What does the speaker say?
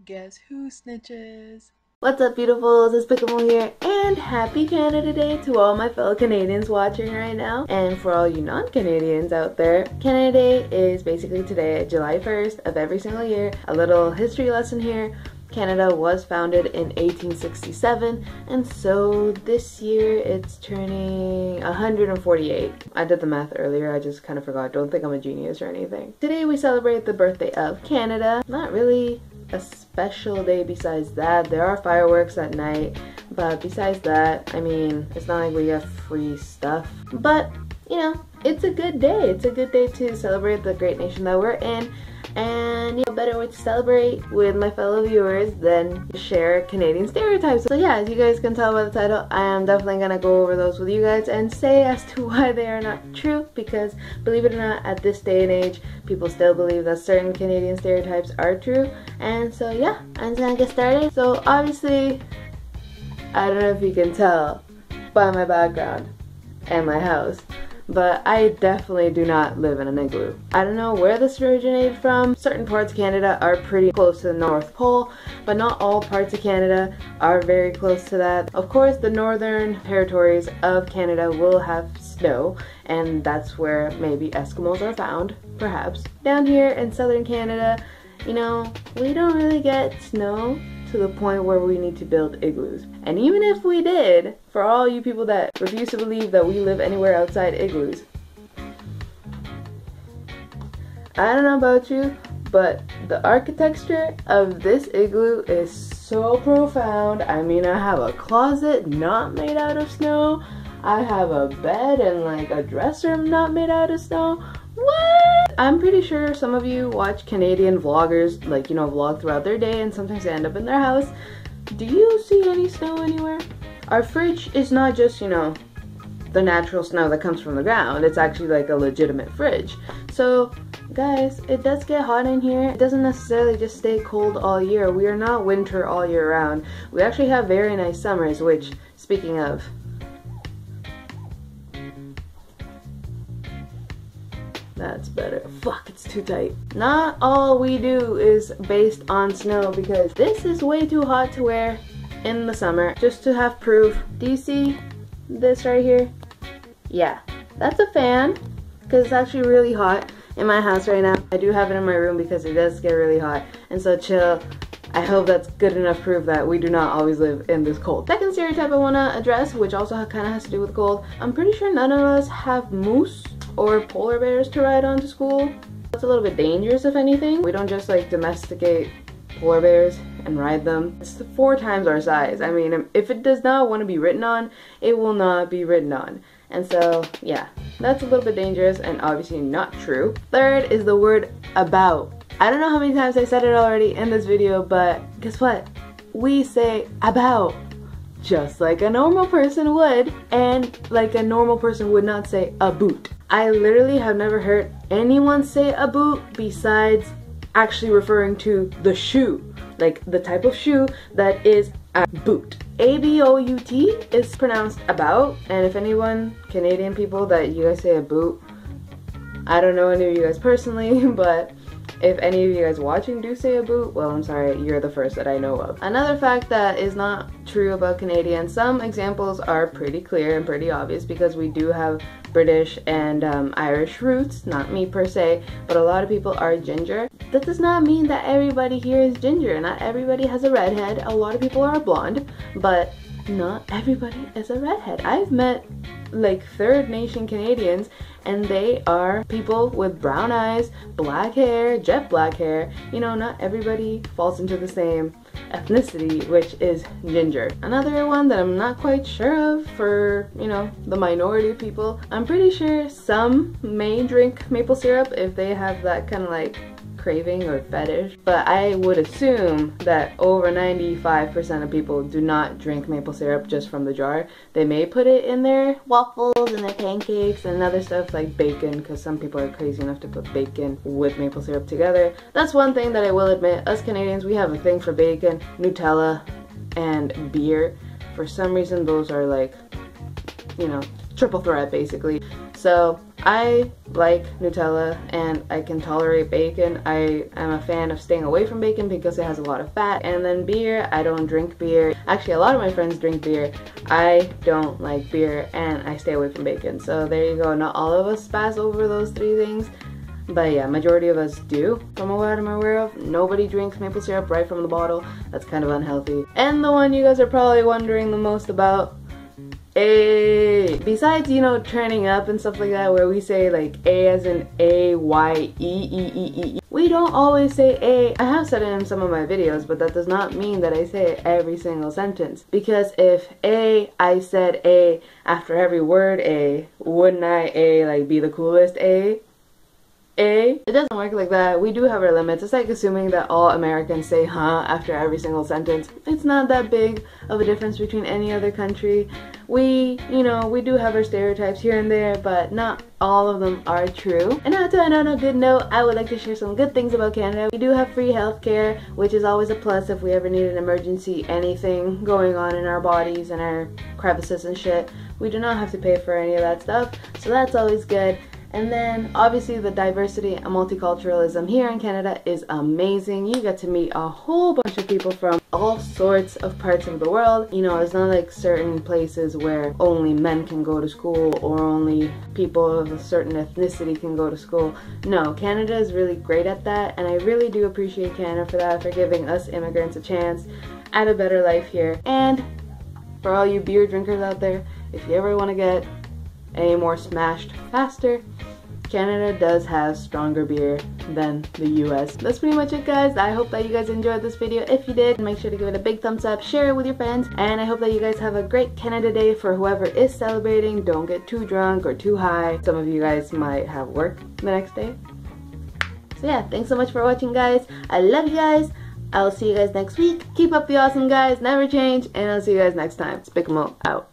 Guess who snitches? What's up, beautifuls? It's Pickable here, and happy Canada Day to all my fellow Canadians watching right now. And for all you non-Canadians out there, Canada Day is basically today, July 1st of every single year. A little history lesson here. Canada was founded in 1867, and so this year it's turning 148. I did the math earlier, I just kind of forgot. Don't think I'm a genius or anything. Today we celebrate the birthday of Canada. Not really a special day besides that. There are fireworks at night, but besides that, I mean, it's not like we get free stuff. But, you know, it's a good day. It's a good day to celebrate the great nation that we're in. And, you know, better way to celebrate with my fellow viewers than share Canadian stereotypes. So yeah, as you guys can tell by the title, I am definitely gonna go over those with you guys and say as to why they are not true, because believe it or not, at this day and age, people still believe that certain Canadian stereotypes are true. And so yeah, I'm just gonna get started. So obviously, I don't know if you can tell by my background and my house, but I definitely do not live in an igloo. I don't know where this originated from. Certain parts of Canada are pretty close to the North Pole, but not all parts of Canada are very close to that. Of course, the northern territories of Canada will have snow, and that's where maybe Eskimos are found, perhaps. Down here in southern Canada, you know, we don't really get snow to the point where we need to build igloos. And even if we did, for all you people that refuse to believe that we live anywhere outside igloos, I don't know about you, but the architecture of this igloo is so profound. I mean, I have a closet not made out of snow. I have a bed and like a dresser not made out of snow. What? I'm pretty sure some of you watch Canadian vloggers, like, you know, vlog throughout their day, and sometimes they end up in their house. Do you see any snow anywhere? Our fridge is not just, you know, the natural snow that comes from the ground. It's actually like a legitimate fridge. So, guys, it does get hot in here. It doesn't necessarily just stay cold all year. We are not winter all year round. We actually have very nice summers, which, speaking of, that's better. Fuck, it's too tight. Not all we do is based on snow, because this is way too hot to wear in the summer. Just to have proof, do you see this right here? Yeah, that's a fan, because it's actually really hot in my house right now. I do have it in my room because it does get really hot, and so chill. I hope that's good enough proof that we do not always live in this cold. Second stereotype I want to address, which also kind of has to do with cold. I'm pretty sure none of us have moose or polar bears to ride on to school. It's a little bit dangerous, if anything. We don't just like domesticate polar bears and ride them. It's 4 times our size. I mean, if it does not want to be ridden on, it will not be ridden on. And so, yeah, that's a little bit dangerous and obviously not true. Third is the word about. I don't know how many times I said it already in this video, but guess what? We say about just like a normal person would, and like a normal person would not say a boot. I literally have never heard anyone say a boot besides actually referring to the shoe, like the type of shoe that is a boot. A-B-O-U-T is pronounced about, and if anyone, Canadian people, that you guys say a boot, I don't know any of you guys personally, but if any of you guys watching do say a boot, well, I'm sorry, you're the first that I know of. Another fact that is not true about Canadians, some examples are pretty clear and pretty obvious because we do have British and Irish roots, not me per se, but a lot of people are ginger. That does not mean that everybody here is ginger. Not everybody has a redhead. A lot of people are blonde, but not everybody is a redhead. I've met like third nation Canadians, and they are people with brown eyes, black hair, jet black hair. You know, not everybody falls into the same ethnicity, which is ginger. Another one that I'm not quite sure of for, you know, the minority of people, I'm pretty sure some may drink maple syrup if they have that kind of like craving or fetish, but I would assume that over 95% of people do not drink maple syrup just from the jar. They may put it in their waffles and their pancakes and other stuff like bacon, because some people are crazy enough to put bacon with maple syrup together. That's one thing that I will admit, us Canadians, we have a thing for bacon, Nutella, and beer. For some reason those are like, you know, triple threat basically. So I like Nutella and I can tolerate bacon. I am a fan of staying away from bacon because it has a lot of fat. And then beer, I don't drink beer. Actually, a lot of my friends drink beer. I don't like beer and I stay away from bacon. So there you go. Not all of us pass over those 3 things. But yeah, majority of us do, from what I'm aware of. Nobody drinks maple syrup right from the bottle. That's kind of unhealthy. And the one you guys are probably wondering the most about, A. Besides, you know, turning up and stuff like that, where we say like A as in A-Y-E-E-E-E. We don't always say A. I have said it in some of my videos, but that does not mean that I say it every single sentence. Because if I said A after every word A, wouldn't I like be the coolest A? It doesn't work like that. We do have our limits. It's like assuming that all Americans say huh after every single sentence. It's not that big of a difference between any other country. We do have our stereotypes here and there, but not all of them are true. And now to end on a good note, I would like to share some good things about Canada. We do have free healthcare, which is always a plus if we ever need an emergency, anything going on in our bodies and our crevices and shit. We do not have to pay for any of that stuff, so that's always good. And then obviously the diversity and multiculturalism here in Canada is amazing. You get to meet a whole bunch of people from all sorts of parts of the world. You know, it's not like certain places where only men can go to school or only people of a certain ethnicity can go to school. No, Canada is really great at that, and I really do appreciate Canada for that, for giving us immigrants a chance at a better life here. And for all you beer drinkers out there, if you ever want to get any more smashed faster, Canada does have stronger beer than the US. That's pretty much it, guys. I hope that you guys enjoyed this video. If you did, make sure to give it a big thumbs up, share it with your friends, and I hope that you guys have a great Canada Day. For whoever is celebrating, don't get too drunk or too high. Some of you guys might have work the next day. So yeah, thanks so much for watching, guys. I love you guys. I'll see you guys next week. Keep up the awesome, guys. Never change, and I'll see you guys next time. Spickamo out.